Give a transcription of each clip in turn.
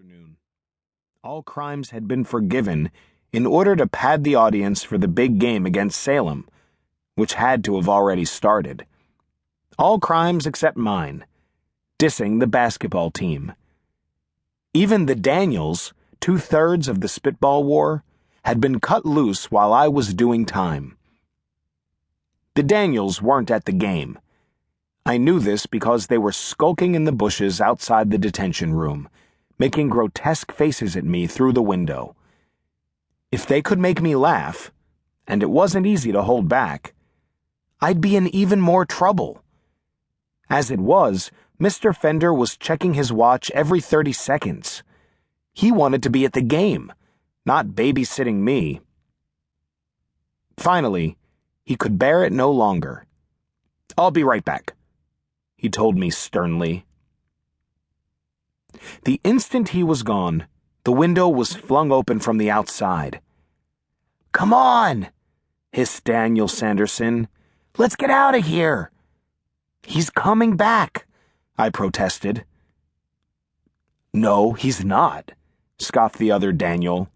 afternoon. All crimes had been forgiven in order to pad the audience for the big game against Salem, which had to have already started. All crimes except mine, dissing the basketball team. Even the Daniels, 2/3 of the spitball war, had been cut loose while I was doing time. The Daniels weren't at the game. I knew this because they were skulking in the bushes outside the detention room, making grotesque faces at me through the window. If they could make me laugh, and it wasn't easy to hold back, I'd be in even more trouble. As it was, Mr. Fender was checking his watch every 30 seconds. He wanted to be at the game, not babysitting me. Finally, he could bear it no longer. "I'll be right back," he told me sternly. The instant he was gone, the window was flung open from the outside. "Come on," hissed Daniel Sanderson. "Let's get out of here." "He's coming back," I protested. "No, he's not," scoffed the other Daniel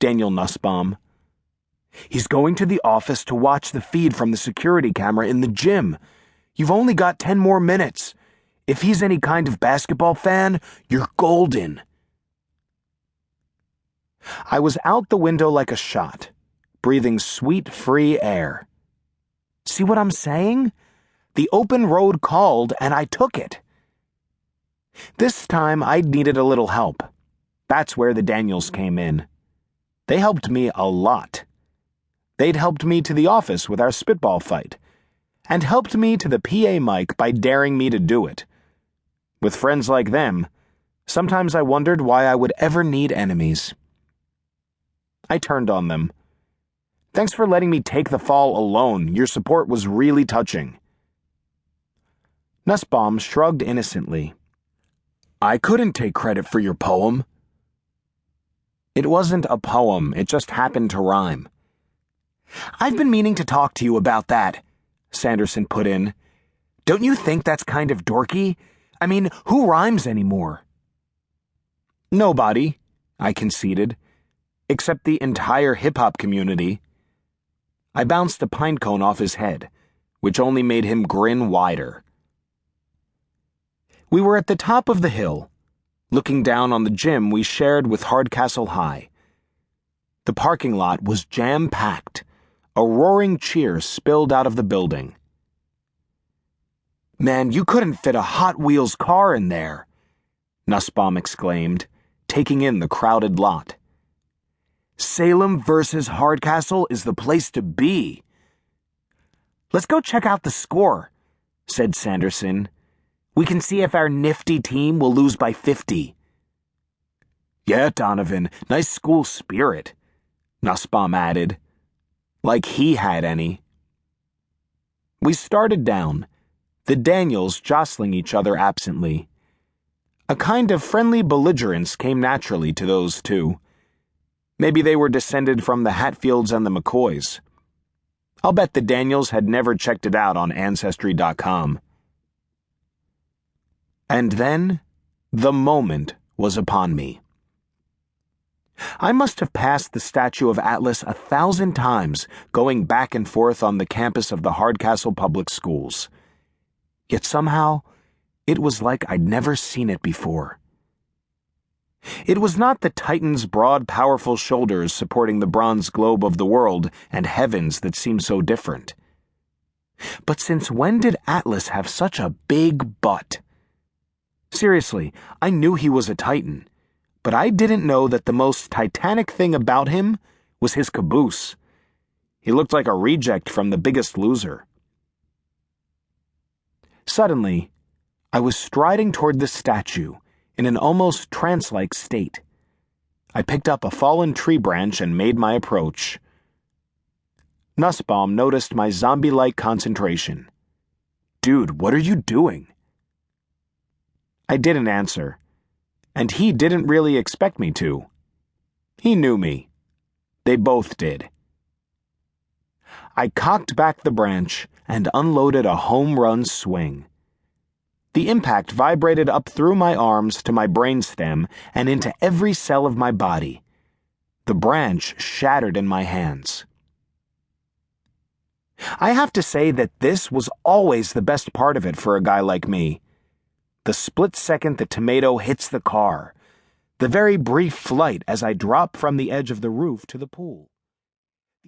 Nussbaum. "He's going to the office to watch the feed from the security camera in the gym. You've only got 10 more minutes. If he's any kind of basketball fan, you're golden." I was out the window like a shot, breathing sweet, free air. See what I'm saying? The open road called, and I took it. This time, I needed a little help. That's where the Daniels came in. They helped me a lot. They'd helped me to the office with our spitball fight, and helped me to the PA mic by daring me to do it. With friends like them, sometimes I wondered why I would ever need enemies. I turned on them. "Thanks for letting me take the fall alone. Your support was really touching." Nussbaum shrugged innocently. "I couldn't take credit for your poem." "It wasn't a poem, it just happened to rhyme." "I've been meaning to talk to you about that," Sanderson put in. "Don't you think that's kind of dorky? I mean, who rhymes anymore?" "Nobody," I conceded, "except the entire hip-hop community." I bounced a pine cone off his head, which only made him grin wider. We were at the top of the hill, looking down on the gym we shared with Hardcastle High. The parking lot was jam-packed. A roaring cheer spilled out of the building. "Man, you couldn't fit a Hot Wheels car in there," Nussbaum exclaimed, taking in the crowded lot. "Salem versus Hardcastle is the place to be." "Let's go check out the score," said Sanderson. "We can see if our nifty team will lose by 50. "Yeah, Donovan, nice school spirit," Nussbaum added. Like he had any. We started down, the Daniels jostling each other absently. A kind of friendly belligerence came naturally to those two. Maybe they were descended from the Hatfields and the McCoys. I'll bet the Daniels had never checked it out on Ancestry.com. And then, the moment was upon me. I must have passed the statue of Atlas 1,000 times, going back and forth on the campus of the Hardcastle Public Schools. Yet somehow, it was like I'd never seen it before. It was not the Titan's broad, powerful shoulders supporting the bronze globe of the world and heavens that seemed so different. But since when did Atlas have such a big butt? Seriously, I knew he was a Titan. But I didn't know that the most titanic thing about him was his caboose. He looked like a reject from The Biggest Loser. Suddenly, I was striding toward the statue in an almost trance-like state. I picked up a fallen tree branch and made my approach. Nussbaum noticed my zombie-like concentration. "Dude, what are you doing?" I didn't answer. And he didn't really expect me to. He knew me. They both did. I cocked back the branch and unloaded a home run swing. The impact vibrated up through my arms to my brainstem and into every cell of my body. The branch shattered in my hands. I have to say that this was always the best part of it for a guy like me. The split second the tomato hits the car. The very brief flight as I drop from the edge of the roof to the pool.